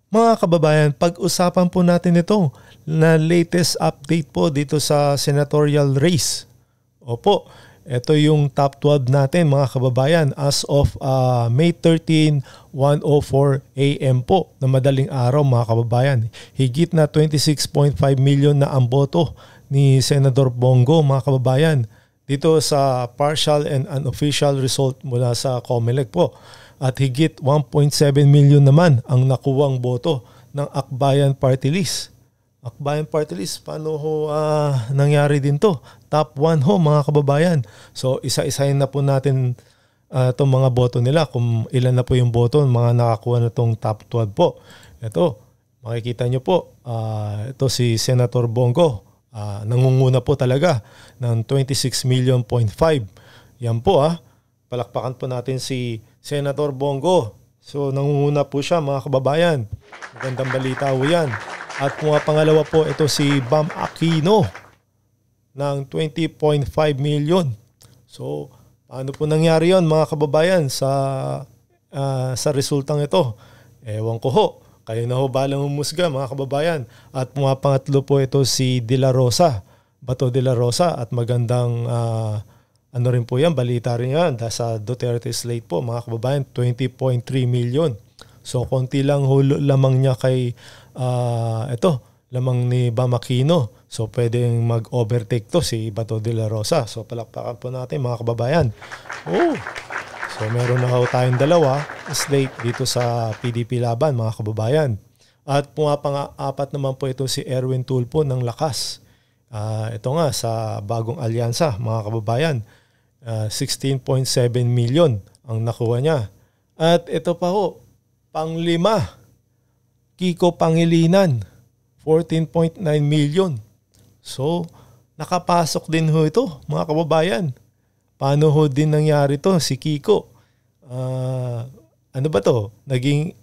Mga kababayan, pag-usapan po natin ito na latest update po dito sa senatorial race. Opo, ito yung top 12 natin mga kababayan as of May 13, 1:04 AM po na madaling araw mga kababayan. Higit na 26.5 million na ang boto ni Senador Bongo mga kababayan dito sa partial and unofficial result mula sa COMELEC po. At higit 1.7 million naman ang nakuwang boto ng Akbayan Party List. Akbayan Party List, paano ho nangyari din to? Top 1 ho mga kababayan. So isa-isahin na po natin itong mga boto nila kung ilan na po yung boto ng mga nakakuha na itong top 12 po. Ito, makikita nyo po, ito si Senator Bongo. Nangunguna po talaga ng 26.5 million. Yan po palakpakan po natin si Senator Bongo. So nangunguna po siya mga kababayan. Magandang balita po yan. At pangalawa po ito si Bam Aquino ng 20.5 million. So paano po nangyari yon mga kababayan sa resultang ito? Ewan ko ho. Kayo na ho balang humusga mga kababayan. At pangatlo po ito si De La Rosa. Bato De La Rosa at magandang ano rin po yan, balita rin yan sa Duterte slate po mga kababayan, 20.3 million. So konti lang hulo lamang niya kay lamang ni Bam Aquino. So pwedeng mag-overtake to si Bato de la Rosa. So palakpakan po natin mga kababayan. So meron na tayong dalawa slate dito sa PDP Laban mga kababayan. At pang-apat naman po ito si Erwin Tulfo ng Lakas. Ito nga sa bagong alyansa mga kababayan. 16.7 million ang nakuha niya. At ito pa ho, panglima, Kiko Pangilinan, 14.9 million. So, nakapasok din ho ito, mga kababayan. Paano ho din nangyari to si Kiko? Ano ba to? Naging,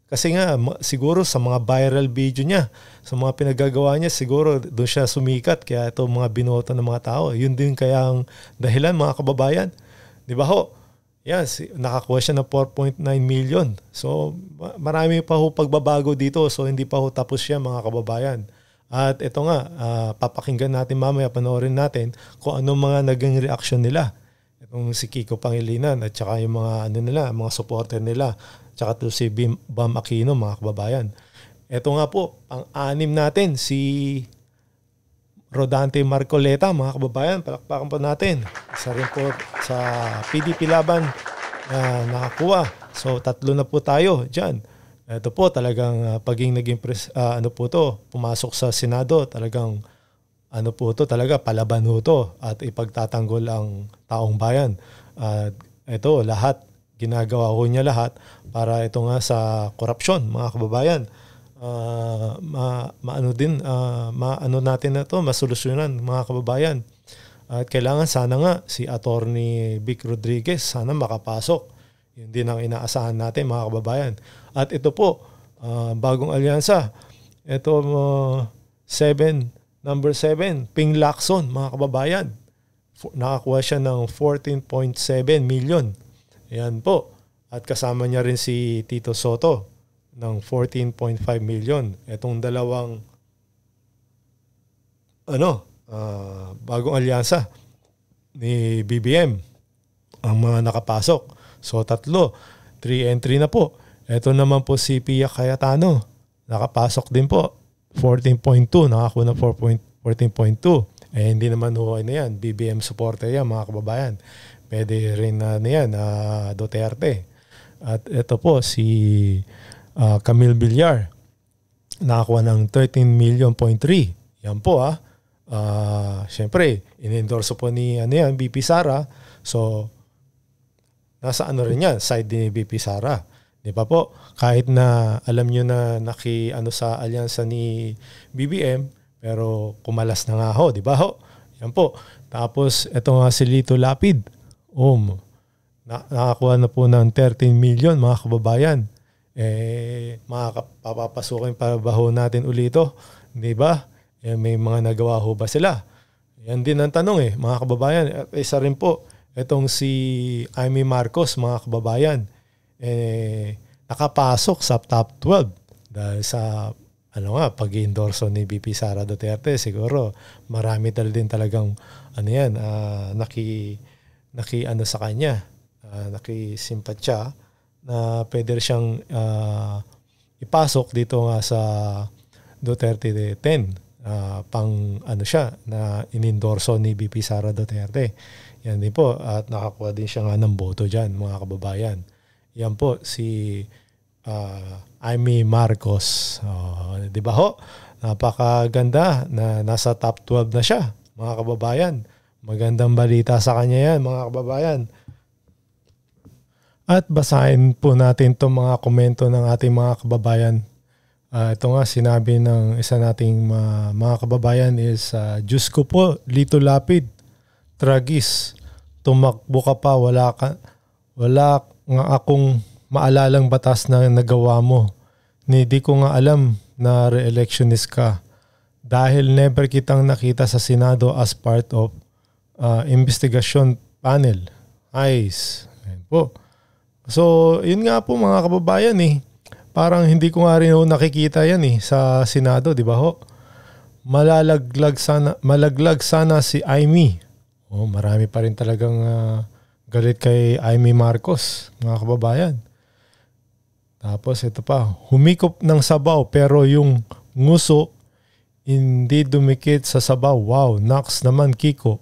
kasi nga, siguro sa mga viral video niya, sa mga pinagagawa niya, siguro doon siya sumikat. Kaya ito mga binoto ng mga tao. Yun din kaya ang dahilan mga kababayan. Di ba ho? Yan, nakakuha siya ng 4.9 million. So marami pa ho pagbabago dito. So hindi pa ho tapos siya mga kababayan. At ito nga, papakinggan natin mamaya, panoorin natin kung ano mga naging reaction nila. Itong si Kiko Pangilinan at saka yung mga, mga supporter nila. Tsaka ito si Bam Aquino mga kababayan. Ito nga po, ang anim natin, si Rodante Marcoleta, mga kababayan. Palakpakan po natin. Isa rin po sa PDP Laban na nakakuha. So, 3 na po tayo dyan. Ito po talagang paging naging pumasok sa Senado, talagang talaga palaban ho to at ipagtatanggol ang taong bayan. Ito, lahat, ginagawa ho niya lahat para ito nga sa korupsyon, mga kababayan. Maano natin na ito, masolusyonan mga kababayan. At kailangan sana nga si Attorney Vic Rodriguez sana makapasok. Yun din ang inaasahan natin mga kababayan. At ito po, bagong alyansa. Ito, number 7, Ping Lacson mga kababayan. Nakakuha siya ng 14.7 million. Ayan po. At kasama niya rin si Tito Soto ng 14.5 million. Itong dalawang bagong alyansa ni BBM ang mga nakapasok. So 3 entry na po. Ito naman po si Pia Cayetano. Nakapasok din po. 14.2. Nakakuha ng 14.2. Hindi naman yan. BBM supporter yan mga kababayan. Pwede rin Duterte. At ito po si Camille Villar, nakakuha ng 13.3 million. Yan po siyempre, in-endorse po ni BP Sara. So, nasa rin yan, side ni BP Sara. Di ba po? Kahit na alam nyo na sa alyansa ni BBM, pero kumalas na nga ho, di ba ho? Yan po. Tapos, ito nga si Lito Lapid. Nakakuha na po ng 13 million mga kababayan. Papapasukin pa ba ho natin ulito? Di ba? May mga nagawa ho ba sila? Yan din ang tanong mga kababayan. Isa rin po, itong si Amy Marcos mga kababayan. nakapasok sa top 12 dahil sa pag-endorso ni VP Sara Duterte. Siguro marami din talagang sa kanya, nakisimpatya na pwede siyang ipasok dito nga sa Duterte 10. Siya na inendorso ni VP Sara Duterte. Yan din po, at nakakuha din siya nga ng boto dyan, mga kababayan. Yan po si Amy Marcos. Di ba ho? Napakaganda na nasa top 12 na siya, mga kababayan. Magandang balita sa kanya yan, mga kababayan. At basahin po natin itong mga komento ng ating mga kababayan. Ito nga, sinabi ng isa nating mga kababayan is, Diyos ko po, Lito Lapid, tragis, tumakbo ka pa, wala nga akong maalalang batas na nagawa mo. Di ko nga alam na re-electionist ka dahil never kitang nakita sa Senado as part of investigation panel. Ayos. Ayan po. So, yun nga po mga kababayan parang hindi ko nga rin nakikita yan sa Senado, di ba ho? Malaglag sana si Amy. Marami pa rin talagang galit kay Amy Marcos, mga kababayan. Tapos ito pa, humikop ng sabaw pero yung nguso hindi dumikit sa sabaw. Wow, naks naman Kiko.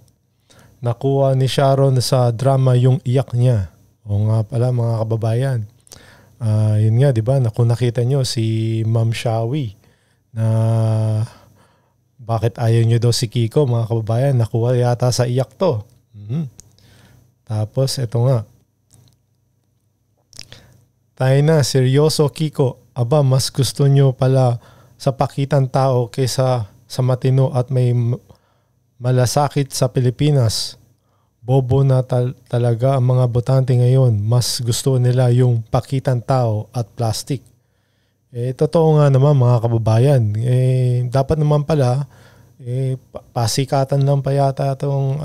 Nakuha ni Sharon sa drama yung iyak niya. O nga pala mga kababayan. Yun nga, di ba? Kung nakita nyo si Ma'am Shawi na bakit ayaw nyo daw si Kiko, mga kababayan, nakuha yata sa iyak to. Tapos, ito nga. Tayo na, seryoso Kiko. Aba, mas gusto nyo pala sa pakitang tao kaysa sa matino at may malasakit sa Pilipinas. Bobo na talaga ang mga botante ngayon. Mas gusto nila yung pakitang tao at plastic. Totoo nga naman mga kababayan. Dapat naman pala pasikatan lang pa yata itong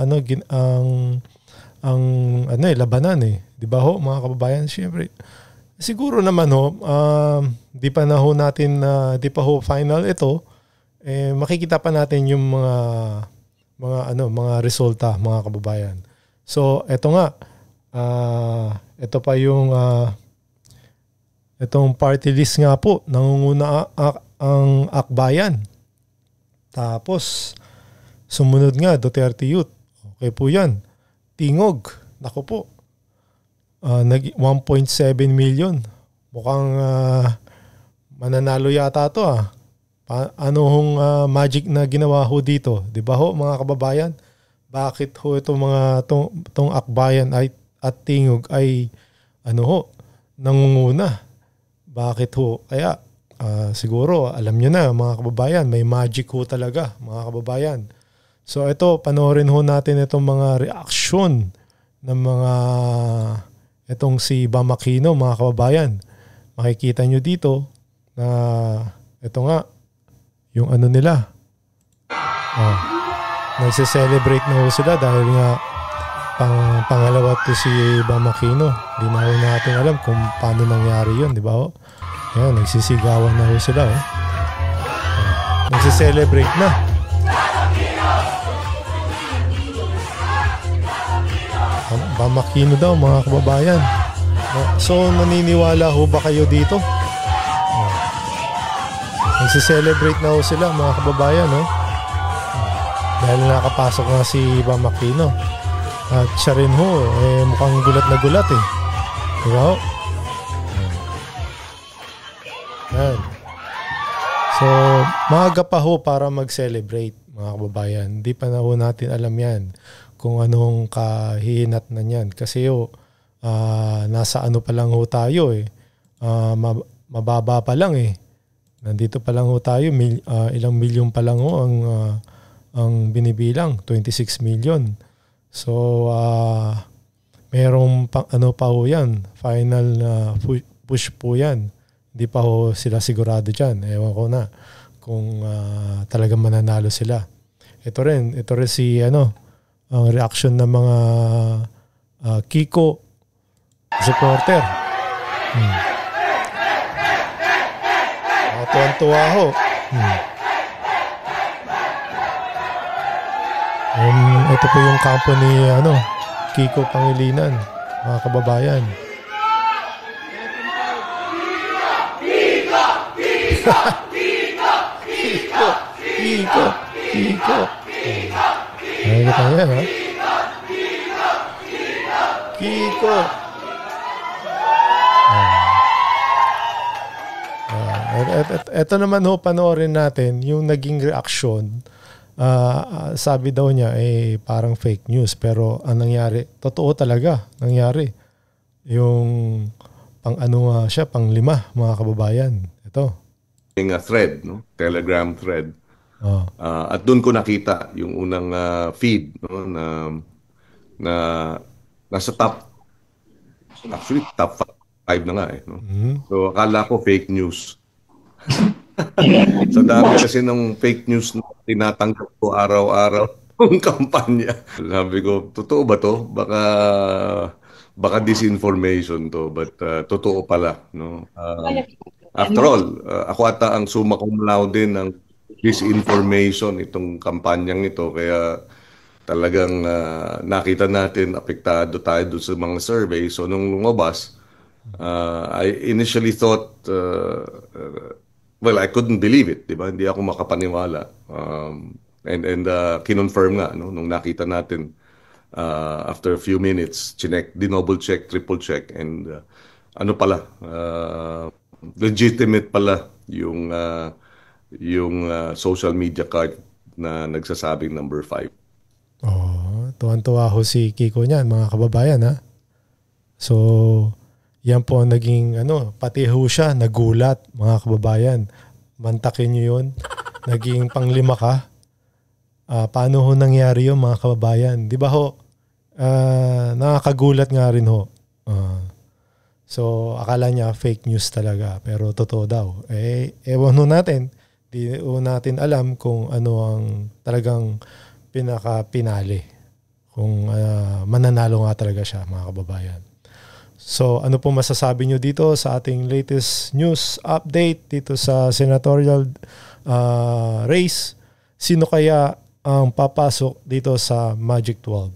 labanan Di ba ho mga kababayan? Siyempre, siguro naman di pa ho final ito. Makikita pa natin yung mga resulta mga kababayan. So, eto nga. Ito pa yung itong party list nga po. Nangunguna ang akbayan. Tapos, sumunod nga, Duterte Youth. Okay po yan. Tingog. Naku po. 1.7 million. Mukhang mananalo yata to Ano hong magic na ginawa ho dito? Di ba ho mga kababayan? Bakit ho itong akbayan at tingog ay nangunguna? Bakit ho? Kaya siguro alam nyo na mga kababayan, may magic ho talaga mga kababayan. So ito, panoorin ho natin itong mga reaksyon ng mga itong si Bam Aquino mga kababayan. Makikita nyo dito na ito nga, yung nila. Nagse-celebrate na ho sila dahil nga pangalawa to si Bam Aquino. Di na ho natin alam kung paano nangyari yun, di ba ho? Ayan, nagsisigawan na ho sila. Nagse-celebrate na. Bam Aquino daw mga kababayan. So naniniwala ho ba kayo dito? Nagse-celebrate na ho sila mga kababayan dahil nakapasok nga si Bam Aquino. At siya rin ho, mukhang gulat na gulat Diba ho? Yan. So, maaga pa ho para mag-celebrate mga kababayan. Hindi pa na ho natin alam yan kung anong kahihinat na yan. Kasi nasa pa lang ho tayo mababa pa lang Nandito pa lang ho tayo, ilang milyon pa lang ho ang binibilang, 26 million. So, merong pa ho yan, final push po yan. Hindi pa ho sila sigurado dyan. Ewan ko na kung talagang mananalo sila. Ito rin si ang reaction ng mga Kiko supporter. tuwan-tuwa ho. Ito po yung kampo ni Kiko Pangilinan, mga kababayan. Kiko. Nakikita niya, ha? Kiko. Ito naman ho, panoorin natin yung naging reaksyon. Sabi daw niya parang fake news, pero ang nangyari, totoo talaga nangyari. Yung siya, pang 5, mga kababayan. Ito. A thread, no? Telegram thread. At doon ko nakita yung unang feed, no? na nasa top 5 na nga no? So akala ko fake news. Sa dami kasi ng fake news na tinatanggap ko araw-araw ng kampanya. Sabi ko, totoo ba to? Baka disinformation to, but totoo pala, no? After all, ako ata ang summa cum laude ng disinformation itong kampanyang ito, kaya talagang nakita natin apektado tayo doon sa mga survey. So nung lumabas, I initially thought well, I couldn't believe it, di ba? Hindi ako makapaniwala. And kinonfirm nga, no? Nung nakita natin after a few minutes, dinouble check, triple check, and ano pala, legitimate pala yung social media card na nagsasabing number 5. Tuwan-tuwa ho si Kiko niyan, mga kababayan, ha? So, yan po ang naging, pati ho siya, nagulat, mga kababayan. Mantakin nyo yun. Naging pang 5 ka. Paano ho nangyari yun, mga kababayan? Di ba ho, nakakagulat nga rin ho. So, akala niya fake news talaga, pero totoo daw. Ewan ho natin, di ho natin alam kung ano ang talagang pinaka-pinali. Kung mananalo nga talaga siya, mga kababayan. So, ano po masasabi nyo dito sa ating latest news update dito sa senatorial race? Sino kaya ang papasok dito sa Magic 12?